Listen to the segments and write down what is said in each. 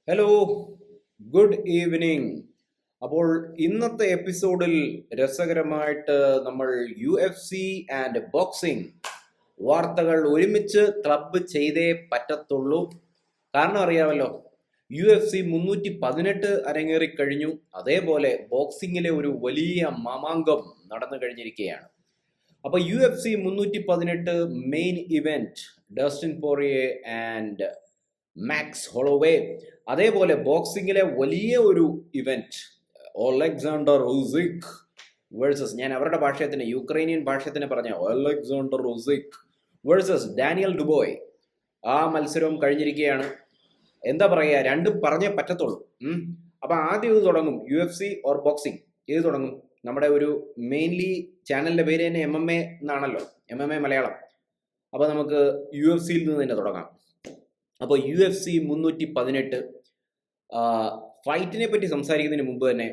Hello, good evening. അപ്പോൾ ഇന്നത്തെ എപ്പിസോഡിൽ രസകരമായിട്ട് നമ്മൾ UFC ആൻഡ് ബോക്സിംഗ് വാർത്തകൾ ഒരുമിച്ച് ക്ലബ് ചെയ്തേ പറ്റത്തുള്ളൂ. കാരണം അറിയാമല്ലോ, UFC 318 അരങ്ങേറി കഴിഞ്ഞു. അതേപോലെ ബോക്സിങ്ങിലെ ഒരു വലിയ മാമാങ്കം നടന്നു കഴിഞ്ഞിരിക്കുകയാണ്. അപ്പോൾ UFC 318 main event Dustin Poirier and Max Holloway. അതേപോലെ ബോക്സിങ്ങിലെ വലിയ ഒരു ഇവന്റ് ഒലക്സാണ്ടർ ഉസിക് വേഴ്സസ്, ഞാൻ അവരുടെ ഭാഷയത്തിന് യുക്രൈനിയൻ ഭാഷയത്തിന് പറഞ്ഞ ഒലക്സാണ്ടർ ഉസിക് വേഴ്സസ് ഡാനിയൽ ഡുബോയ്. ആ മത്സരവും കഴിഞ്ഞിരിക്കുകയാണ്. എന്താ പറയുക, രണ്ടും പറഞ്ഞേ പറ്റത്തുള്ളൂ. അപ്പം ആദ്യം ഇത് തുടങ്ങും UFC ഓർ ബോക്സിംഗ്. ഇത് തുടങ്ങും നമ്മുടെ ഒരു മെയിൻലി ചാനലിന്റെ പേര് തന്നെ MMA എന്നാണല്ലോ, MMA മലയാളം. അപ്പോൾ നമുക്ക് UFC നിന്ന് തന്നെ തുടങ്ങാം. അപ്പോൾ UFC 318 ഫൈറ്റിനെ പറ്റി സംസാരിക്കുന്നതിന് മുമ്പ് തന്നെ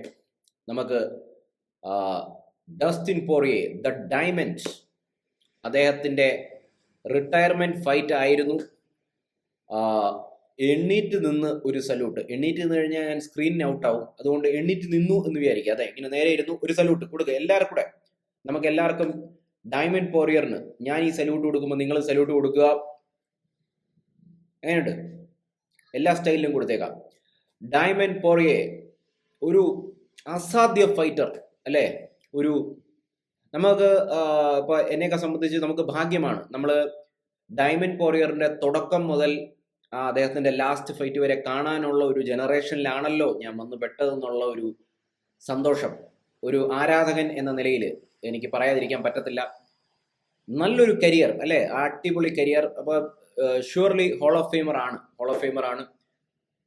നമുക്ക് ഡസ്റ്റിൻ പോറിയെ ദ ഡയമണ്ട്, അദ്ദേഹത്തിൻ്റെ റിട്ടയർമെൻറ്റ് ഫൈറ്റ് ആയിരുന്നു. എണ്ണീറ്റ് നിന്ന് ഒരു സല്യൂട്ട്. എണ്ണീറ്റ് നിന്ന് കഴിഞ്ഞാൽ ഞാൻ സ്ക്രീനിന് ഔട്ടാവും, അതുകൊണ്ട് എണ്ണീറ്റ് നിന്നു എന്ന് വിചാരിക്കുക. അതെ, ഇങ്ങനെ നേരെ ഇരുന്നു ഒരു സല്യൂട്ട് കൊടുക്കുക. എല്ലാവർക്കും കൂടെ, നമുക്ക് എല്ലാവർക്കും ഡയമണ്ട് പോറിയറിന് ഞാൻ ഈ സല്യൂട്ട് കൊടുക്കുമ്പോൾ നിങ്ങൾ സല്യൂട്ട് കൊടുക്കുക. എങ്ങനെയുണ്ട്? എല്ലാ സ്റ്റൈലിലും കൊടുത്തേക്കാം. ഡയമണ്ട് പോറിയെ ഒരു അസാധ്യ ഫൈറ്റർ അല്ലേ? ഒരു നമുക്ക് ഇപ്പോൾ എന്നെയൊക്കെ സംബന്ധിച്ച് നമുക്ക് ഭാഗ്യമാണ്. നമ്മൾ ഡയമണ്ട് പോറിയറിൻ്റെ തുടക്കം മുതൽ അദ്ദേഹത്തിൻ്റെ ലാസ്റ്റ് ഫൈറ്റ് വരെ കാണാനുള്ള ഒരു ജനറേഷനിലാണല്ലോ ഞാൻ വന്നു പെട്ടതെന്നുള്ള ഒരു സന്തോഷം ഒരു ആരാധകൻ എന്ന നിലയിൽ എനിക്ക് പറയാതിരിക്കാൻ പറ്റത്തില്ല. നല്ലൊരു കരിയർ അല്ലേ? അടിപൊളി കരിയർ. അപ്പോൾ ഷുവർലി ഹോൾ ഓഫ് ഫെയിമർ ആണ്.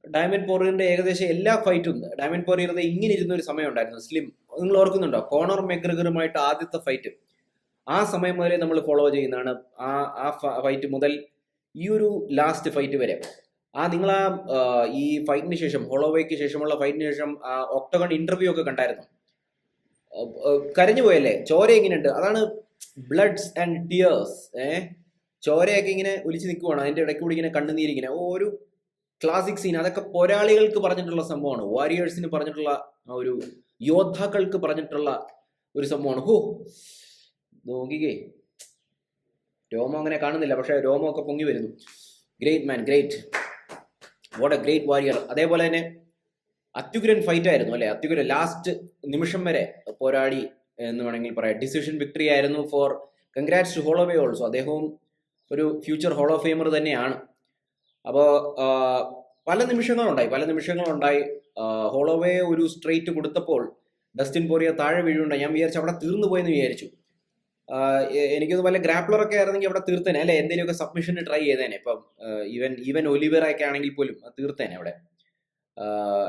ഡയമണ്ട് പോറിയറിന്റെ ഏകദേശം എല്ലാ ഫൈറ്റും ഡയമണ്ട് പോറിയറിന്റെ ഇങ്ങനെ ഇരുന്ന ഒരു സമയം ഉണ്ടായിരുന്നു, സ്ലിം. നിങ്ങൾ ഓർക്കുന്നുണ്ടോ? കോണർ മെഗ്രഗറുമായിട്ട് ആദ്യത്തെ ഫൈറ്റ്, ആ സമയം മുതലേ നമ്മൾ ഫോളോ ചെയ്യുന്നതാണ്. ആ ഫൈറ്റ് മുതൽ ഈ ഒരു ലാസ്റ്റ് ഫൈറ്റ് വരെ. നിങ്ങൾ ഈ ഫൈറ്റിന് ശേഷം, ഹോളോവേക്ക് ശേഷമുള്ള ഫൈറ്റിന് ശേഷം ഒക്ടഗൺ ഇന്റർവ്യൂ ഒക്കെ കണ്ടായിരുന്നു. കരഞ്ഞു പോയല്ലേ? ചോര എങ്ങനെയുണ്ട്? അതാണ് ബ്ലഡ്സ് ആൻഡ് ടിയേഴ്സ്. ചോരയൊക്കെ ഇങ്ങനെ ഒലിച്ച് നിൽക്കുവാണ്, അതിൻ്റെ ഇടയ്ക്ക് കൂടി ഇങ്ങനെ കണ്ണുനീരിങ്ങനെ. ഒരു ക്ലാസിക് സീൻ. അതൊക്കെ പോരാളികൾക്ക് പറഞ്ഞിട്ടുള്ള സംഭവമാണ്, വാരിയേഴ്സിന് പറഞ്ഞിട്ടുള്ള, ഒരു യോദ്ധാക്കൾക്ക് പറഞ്ഞിട്ടുള്ള ഒരു സംഭവമാണ്. നോക്കിക്കേ, രോമം അങ്ങനെ കാണുന്നില്ല, പക്ഷേ രോമമൊക്കെ പൊങ്ങി വരുന്നു. Great man, great, what a great warrior. അതേപോലെ തന്നെ അത്യുഗ്രൻ ഫൈറ്റ് ആയിരുന്നു അല്ലേ? അത്യുഗ്രൻ ലാസ്റ്റ് നിമിഷം വരെ പോരാടി എന്ന് വേണമെങ്കിൽ പറയാം. ഡിസിഷൻ വിക്ടറി ആയിരുന്നു for congrats to Holloway also. അദ്ദേഹവും ഒരു ഫ്യൂച്ചർ ഹോൾ ഓഫ് ഫെയിമർ തന്നെയാണ്. അപ്പോൾ പല നിമിഷങ്ങളുണ്ടായി. ഹോളോവേ ഒരു സ്ട്രെയിറ്റ് കൊടുത്തപ്പോൾ ഡസ്റ്റിൻ പോറിയ താഴെ വീഴുണ്ടായി. ഞാൻ വിചാരിച്ചു അവിടെ തീർന്നു പോയെന്ന് വിചാരിച്ചു. എനിക്കത് വല്ല ഗ്രാപ്ലറൊക്കെ ആയിരുന്നെങ്കിൽ അവിടെ തീർത്തേനെ അല്ലെ, എന്തെങ്കിലുമൊക്കെ സബ്മിഷന് ട്രൈ ചെയ്തേനെ. ഇപ്പം ഈവൻ ഒലിവേറൊക്കെ ആണെങ്കിൽ പോലും തീർത്തേനെ അവിടെ,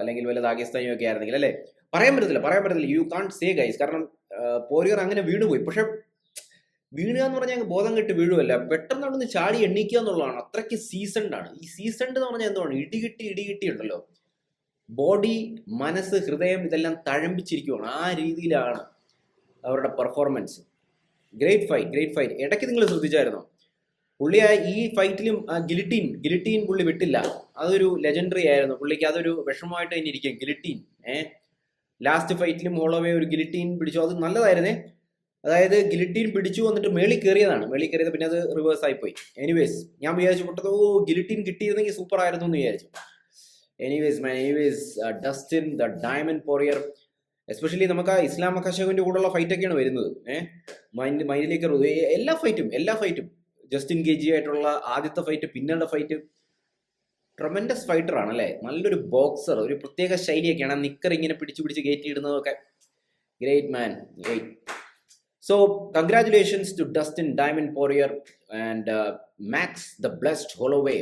അല്ലെങ്കിൽ വല്ല ദാഗിസ്ഥാനിയും ഒക്കെ ആയിരുന്നെങ്കിൽ അല്ലേ. പറയാൻ പറ്റത്തില്ല. U can't say guys. കാരണം പോരിയർ അങ്ങനെ വീണുപോയി. പക്ഷെ വീഴുക എന്ന് പറഞ്ഞാൽ ബോധം കെട്ട് വീഴുമല്ല, പെട്ടെന്ന് അവിടെ നിന്ന് ചാടി എണ്ണിക്കുക എന്നുള്ളതാണ്. അത്രയ്ക്ക് സീസൺഡ് ആണ്. ഈ സീസൺഡ് എന്ന് പറഞ്ഞാൽ എന്താണ്? ഇടികിട്ടി ഉണ്ടല്ലോ, ബോഡി, മനസ്സ്, ഹൃദയം ഇതെല്ലാം തഴമ്പിച്ചിരിക്കുകയാണ്. ആ രീതിയിലാണ് അവരുടെ പെർഫോമൻസ്. Great fight. ഇടയ്ക്ക് നിങ്ങൾ ശ്രദ്ധിച്ചായിരുന്നോ? പുള്ളി ഈ ഫൈറ്റിലും ഗിലിറ്റീൻ പുള്ളി വിട്ടില്ല. അതൊരു ലെജൻഡറി ആയിരുന്നു പുള്ളിക്ക്. അതൊരു വിഷമമായിട്ട് തന്നെ ഇരിക്കും ഗിലിറ്റീൻ. ലാസ്റ്റ് ഫൈറ്റിലും ഹോളോവേ ഒരു ഗിലിറ്റീൻ പിടിച്ചു. അത് നല്ലതായിരുന്നേ. അതായത് ഗിലിറ്റീൻ പിടിച്ചു വന്നിട്ട് മേളിൽ കയറിയത്, പിന്നെ അത് റിവേഴ്സ് ആയിപ്പോയി. എനിവേസ്, ഞാൻ വിചാരിച്ചു പെട്ടത് ഗിലിറ്റീൻ കിട്ടിയിരുന്നെങ്കിൽ സൂപ്പർ ആയിരുന്നു എന്ന് വിചാരിച്ചു. Anyways Dustin the Diamond Poirier. Especially നമുക്ക് ആ ഇസ്ലാം അക്കാശോവിന്റെ കൂടെയുള്ള ഫൈറ്റൊക്കെയാണ് വരുന്നത്. മൈൻഡിലേക്ക് എല്ലാ ഫൈറ്റും ജസ്റ്റിൻ ഗേജി ആയിട്ടുള്ള ആദ്യത്തെ ഫൈറ്റ്, പിന്നീട് ഫൈറ്റ്, ട്രമെൻഡസ് ഫൈറ്റർ ആണ് അല്ലേ? നല്ലൊരു ബോക്സർ, ഒരു പ്രത്യേക ശൈലിയൊക്കെയാണ്. നിക്കർ ഇങ്ങനെ പിടിച്ച് കയറ്റിയിടുന്നതൊക്കെ. Great man, great. So, congratulations to Dustin Diamond Poirier and Max the Blessed Holloway.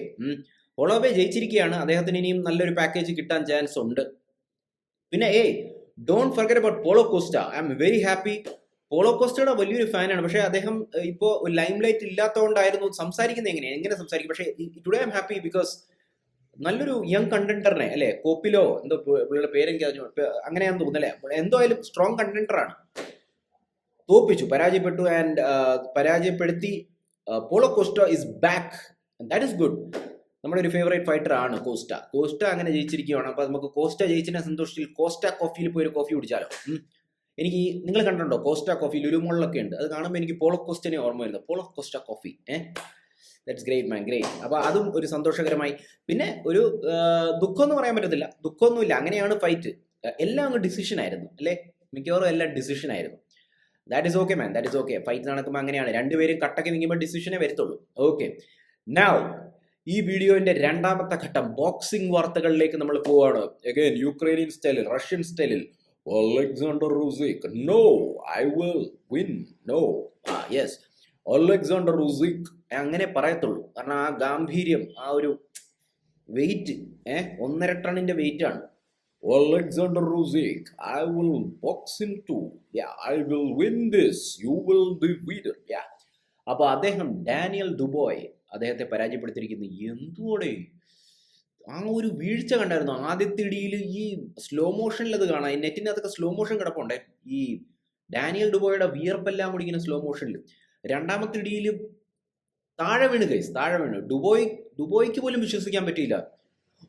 Holloway ജയിച്ചിരിക്കുകയാണ്. അദ്ദേഹത്തിന് ഇനിയും നല്ലൊരു പാക്കേജ് കിട്ടാൻ ചാൻസ് ഉണ്ട്. പിന്നെ don't forget about Paulo Costa. I am very happy. Paulo കോസ്റ്റയുടെ വലിയൊരു ഫാനാണ്. പക്ഷേ അദ്ദേഹം ഇപ്പോൾ ലൈം ലൈറ്റ് ഇല്ലാത്തതുകൊണ്ടായിരുന്നു സംസാരിക്കുന്നത്. എങ്ങനെ സംസാരിക്കും. പക്ഷേ today I am happy because നല്ലൊരു യങ് കണ്ടന്ററിനെ അല്ലേ, കോപ്പിലോ എന്തോ പുള്ളിയുടെ പേരെനിക്ക് അങ്ങനെയാണെന്ന് തോന്നുന്നല്ലേ, എന്തോ ആയാലും സ്ട്രോങ് കണ്ടന്ററാണ്. തോപ്പിച്ചു, പരാജയപ്പെടുത്തി. Paulo Costa is back. That is good. നമ്മുടെ ഒരു ഫേവറേറ്റ് ഫൈറ്റർ ആണ് കോസ്റ്റ അങ്ങനെ ജയിച്ചിരിക്കുകയാണ്. അപ്പോൾ നമുക്ക് കോസ്റ്റ ജയിച്ചതിനെ സന്തോഷത്തിൽ കോസ്റ്റ കോഫിയിൽ പോയി ഒരു കോഫി കുടിച്ചാലോ? എനിക്ക് നിങ്ങൾ കണ്ടിട്ടുണ്ടോ കോസ്റ്റ കോഫി ലുലുമോളിലൊക്കെ ഉണ്ട്. അത് കാണുമ്പോൾ എനിക്ക് പോളോ കോസ്റ്റനെ ഓർമ്മ വരുന്നത്. Paulo Costa coffee. That's great man, great. അപ്പോൾ അതും ഒരു സന്തോഷകരമായി. പിന്നെ ഒരു ദുഃഖം എന്ന് പറയാൻ പറ്റത്തില്ല, ദുഃഖമൊന്നുമില്ല. അങ്ങനെയാണ് ഫൈറ്റ്. എല്ലാം അങ്ങ് ഡിസിഷൻ ആയിരുന്നു അല്ലേ? മിക്കവാറും എല്ലാം ഡിസിഷൻ ആയിരുന്നു. That is okay man, that is okay. Fight നടക്കുമ്പോൾ അങ്ങനെയാണ്, രണ്ടുപേരും കട്ടക്ക് നീങ്ങുമ്പോൾ ഡിസിഷനെ വരത്തുള്ളൂ. ഓക്കെ, നൗ ഈ വീഡിയോന്റെ രണ്ടാമത്തെ ഘട്ടം ബോക്സിംഗ് വാർത്തകളിലേക്ക് നമ്മൾ പോവാണ്. അഗൈൻ യുക്രൈനിയൻ സ്റ്റൈലിൽ, റഷ്യൻ സ്റ്റൈലിൽ. Alexander Usyk, no, I will win, no. Yes, Alexander Usyk അങ്ങനെ പറയത്തുള്ളൂ. കാരണം ആ ഗാംഭീര്യം, ആ ഒരു വെയിറ്റ് 1.5 ടണ്ണിന്റെ വെയിറ്റ് ആണ്. Alexander Usyk, I will box him too. Yeah, I will win this. You will be winner. Yeah. അപ്പോൾ അദ്ദേഹം ഡാനിയൽ ദുബോയ് അദ്ദേഹത്തെ പരാജയപ്പെടുത്തിയിരിക്കുന്നു. എന്തുകൂടെ ആ ഒരു വീഴ്ച കണ്ടായിരുന്നു ആദ്യത്തെ ഇടിയിൽ. ഈ സ്ലോ മോഷനിൽ അത് കാണാം, ഈ നെറ്റിനകത്തൊക്കെ സ്ലോ മോഷൻ കിടപ്പുണ്ട്. ഈ ഡാനിയൽ ദുബോയുടെ വിയർപ്പെല്ലാം കൂടി ഇങ്ങനെ സ്ലോ മോഷനിൽ. രണ്ടാമത്തെ ഇടിയിൽ താഴെ വീണ് താഴെ വീണ്. ദുബോയ്ക്ക് പോലും വിശ്വസിക്കാൻ പറ്റിയില്ല.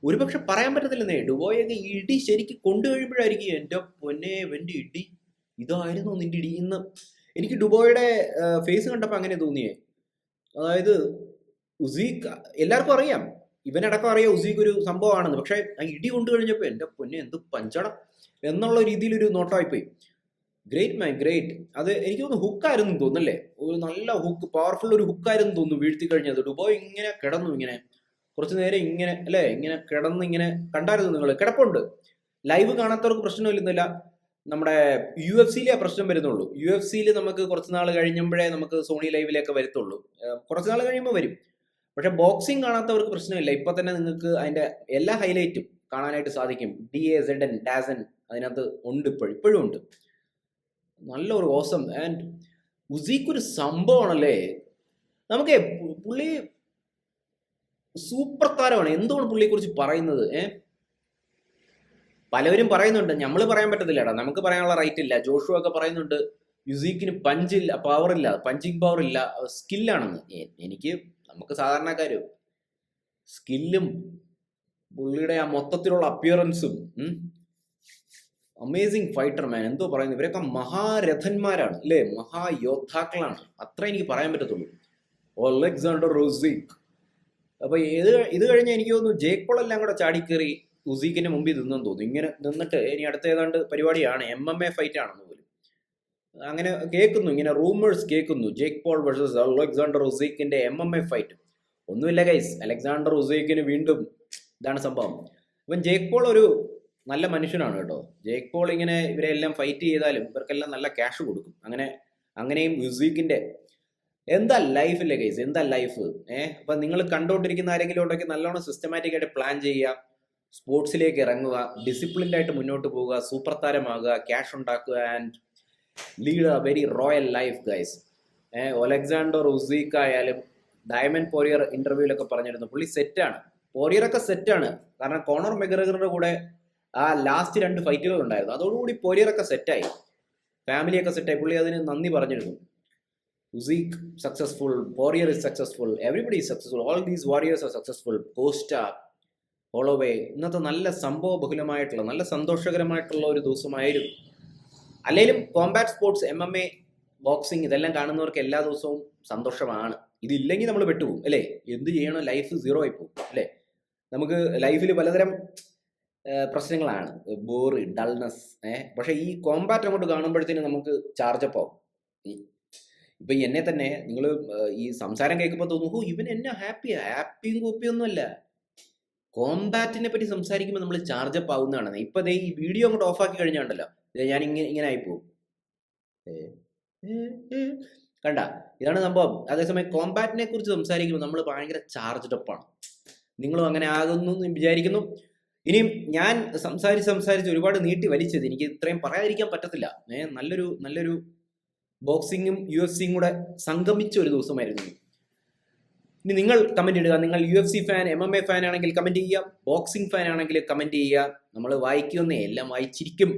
ഒരുപക്ഷെ പറയാൻ പറ്റത്തില്ലെന്നേ, ദുബോയൊക്കെ ഇടി ശരിക്കും കൊണ്ടു കഴിയുമ്പോഴായിരിക്കും എൻ്റെ പൊന്നെ എൻ്റെ ഇടി ഇതായിരുന്നു നിന്റെ ഇടി ഇന്ന്. എനിക്ക് ദുബോയുടെ ഫേസ് കണ്ടപ്പോൾ അങ്ങനെ തോന്നിയേ. അതായത് ഉസീഖ് എല്ലാവർക്കും അറിയാം, ഇവനടക്കം അറിയാം ഉസീഖ് ഒരു സംഭവമാണെന്ന്. പക്ഷെ ആ ഇടി കൊണ്ടു കഴിഞ്ഞപ്പോൾ എൻ്റെ പൊന്നെ എന്ത് പഞ്ചടം എന്നുള്ള രീതിയിലൊരു നോട്ടമായിപ്പോയി. Great man, great. അത് എനിക്ക് തോന്നുന്നു ഹുക്കായിരുന്നു തോന്നുന്നല്ലേ, ഒരു നല്ല ഹുക്ക്, പവർഫുൾ ഒരു ഹുക്കായിരുന്നു തോന്നുന്നു വീഴ്ത്തി കഴിഞ്ഞത്. ഡുബോയ് ഇങ്ങനെ കിടന്നു, ഇങ്ങനെ കുറച്ച് നേരം ഇങ്ങനെ അല്ലേ, ഇങ്ങനെ കിടന്ന് ഇങ്ങനെ കണ്ടായിരുന്നു നിങ്ങൾ. കിടപ്പുണ്ട്. ലൈവ് കാണാത്തവർക്ക് പ്രശ്നമില്ലെന്നില്ല. നമ്മുടെ UFC-ലെ ആ പ്രശ്നം വരുന്നുള്ളൂ. UFC-ൽ നമുക്ക് കുറച്ച് നാൾ കഴിയുമ്പോഴേ നമുക്ക് സോണി ലൈവിലേക്ക് വരത്തുള്ളൂ. കുറച്ച് നാൾ കഴിയുമ്പോൾ വരും. പക്ഷെ ബോക്സിംഗ് കാണാത്തവർക്ക് പ്രശ്നമില്ല. ഇപ്പൊ തന്നെ നിങ്ങൾക്ക് അതിന്റെ എല്ലാ ഹൈലൈറ്റും കാണാനായിട്ട് സാധിക്കും. DAZN അതിനകത്ത് ഉണ്ട്, ഇപ്പോഴും ഉണ്ട്. നല്ല ഒരു ഓസം. ആൻഡ് ഉസീഖ് ഒരു സംഭവമാണല്ലേ. നമുക്ക് പുള്ളി സൂപ്പർ താരമാണ്. എന്തുകൊണ്ട് പുള്ളിയെ കുറിച്ച് പറയുന്നത്? പലവരും പറയുന്നുണ്ട്, നമ്മൾ പറയാൻ പറ്റത്തില്ലടാ, നമുക്ക് പറയാനുള്ള റൈറ്റ് ഇല്ല. ജോഷുവ ഒക്കെ പറയുന്നുണ്ട് യുസീഖിന് പഞ്ചില്ല, പവറില്ല, പഞ്ചിങ് പവർ ഇല്ല, സ്കില്ലാണെന്ന്. എനിക്ക് നമുക്ക് സാധാരണക്കാരും സ്കില്ലും പുള്ളിയുടെ ആ മൊത്തത്തിലുള്ള അപ്പിയറൻസും അമേസിങ് ഫൈറ്റർ മാൻ. എന്തോ പറയുന്നു, ഇവരൊക്കെ മഹാരഥന്മാരാണ് അല്ലേ, മഹായോദ്ധാക്കളാണ്. അത്ര എനിക്ക് പറയാൻ പറ്റത്തുള്ളൂ. അലക്സാണ്ടർ ഉസീഖ്. അപ്പൊ ഇത് കഴിഞ്ഞ് എനിക്ക് തോന്നുന്നു ജേക്ക് പോൾ എല്ലാം കൂടെ ചാടിക്കേറി ഉസീഖിന്റെ മുമ്പിൽ നിന്നെന്ന് തോന്നുന്നു. ഇങ്ങനെ നിന്നിട്ട് ഇനി അടുത്ത ഏതാണ്ട് പരിപാടിയാണ്, MMA ഫൈറ്റ് ആണെന്ന് പോലും അങ്ങനെ കേൾക്കുന്നു. ഇങ്ങനെ റൂമേഴ്സ് കേൾക്കുന്നു, ജേക്ക് പോൾ വേഴ്സസ് അലക്സാണ്ടർ ഉസീഖിന്റെ MMA ഫൈറ്റ്. ഒന്നുമില്ല ഗൈസ്, അലക്സാണ്ടർ ഉസീഖിന് വീണ്ടും ഇതാണ് സംഭവം. ഇവൻ ജേക്ക് പോൾ ഒരു നല്ല മനുഷ്യനാണ് കേട്ടോ. ജേക്ക് പോൾ ഇങ്ങനെ ഇവരെല്ലാം ഫൈറ്റ് ചെയ്താലും ഇവർക്കെല്ലാം നല്ല ക്യാഷ് കൊടുക്കും. അങ്ങനെയും ഉസീഖിന്റെ എന്താ ലൈഫില്ലേ ഗൈസ്, എന്താ ലൈഫ്. അപ്പൊ നിങ്ങൾ കണ്ടോണ്ടിരിക്കുന്ന ആരെങ്കിലും ഉണ്ടെങ്കിൽ നല്ലോണം സിസ്റ്റമാറ്റിക് ആയിട്ട് പ്ലാൻ ചെയ്യുക, സ്പോർട്സിലേക്ക് ഇറങ്ങുക, ഡിസിപ്ലിൻഡ് ആയിട്ട് മുന്നോട്ട് പോവുക, സൂപ്പർ താരമാകുക, ക്യാഷ് ഉണ്ടാക്കുക and lead a very royal life guys. Alexander Usyk ആയാലും ഡയമണ്ട് പോരിയർ ഇന്റർവ്യൂലൊക്കെ പറഞ്ഞിരുന്നു പുള്ളി സെറ്റാണ്. പോരിയറൊക്കെ സെറ്റാണ്. കാരണം കോണർ മെഗ്രഗറിന്റെ കൂടെ ആ ലാസ്റ്റ് 2 ഫൈറ്റുകൾ ഉണ്ടായിരുന്നു, അതോടുകൂടി പോരിയറൊക്കെ സെറ്റായി, ഫാമിലിയൊക്കെ സെറ്റായി. പുള്ളി അതിന് നന്ദി പറഞ്ഞിരുന്നു. Usyk successful, Poirier is successful, everybody is successful, all these warriors are successful. Costa, Holloway, ഇന്നത്തെ നല്ല സംഭവ ബഹുലമായിട്ടുള്ള നല്ല സന്തോഷകരമായിട്ടുള്ള ഒരു ദിവസമായിരുന്നു. അല്ലെങ്കിലും കോമ്പാറ്റ് സ്പോർട്സ്, MMA, ബോക്സിങ് ഇതെല്ലാം കാണുന്നവർക്ക് എല്ലാ ദിവസവും സന്തോഷമാണ്. ഇതില്ലെങ്കിൽ നമ്മൾ പെട്ടുപോകും അല്ലേ. എന്ത് ചെയ്യണം, ലൈഫ് സീറോ ആയി പോകും അല്ലേ. നമുക്ക് ലൈഫിൽ പലതരം പ്രശ്നങ്ങളാണ്, ബോറ്, ഡൾനെസ്. പക്ഷെ ഈ കോമ്പാറ്റ് അങ്ങോട്ട് കാണുമ്പോഴത്തേനും നമുക്ക് ചാർജപ്പ് ആവും. ഇപ്പൊ എന്നെ തന്നെ നിങ്ങൾ ഈ സംസാരം കേൾക്കുമ്പോൾ തോന്നുന്നു, ഇവൻ എന്നെ ഹാപ്പിയും കോപ്പിയൊന്നുമല്ല. കോമ്പാറ്റിനെ പറ്റി സംസാരിക്കുമ്പോൾ നമ്മൾ ചാർജപ്പ് ആവുന്നതാണ്. ഇപ്പൊ ഈ വീഡിയോ അങ്ങോട്ട് ഓഫാക്കി കഴിഞ്ഞാണ്ടല്ലോ ഞാൻ ഇങ്ങനെ ആയിപ്പോവും. കണ്ട, ഇതാണ് സംഭവം. അതേസമയം കോമ്പാറ്റിനെ കുറിച്ച് സംസാരിക്കുമ്പോൾ നമ്മൾ ഭയങ്കര ചാർജ്ഡപ്പാണ്. നിങ്ങളും അങ്ങനെ ആകുന്നു എന്ന് വിചാരിക്കുന്നു. ഇനിയും ഞാൻ സംസാരിച്ച് ഒരുപാട് നീട്ടി വലിച്ചത്, എനിക്ക് ഇത്രയും പറയാതിരിക്കാൻ പറ്റത്തില്ല. നല്ലൊരു ബോക്സിങ്ങും UFC കൂടെ സംഗമിച്ച ഒരു ദിവസമായിരുന്നു. ഇനി നിങ്ങൾ കമന്റ് ഇടുക. നിങ്ങൾ UFC ഫാൻ, MMA ഫാൻ ആണെങ്കിൽ കമന്റ് ചെയ്യുക, ബോക്സിംഗ് ഫാൻ ആണെങ്കിൽ കമന്റ് ചെയ്യുക. നമ്മൾ വായിക്കുന്നേ, എല്ലാം വായിച്ചിരിക്കും.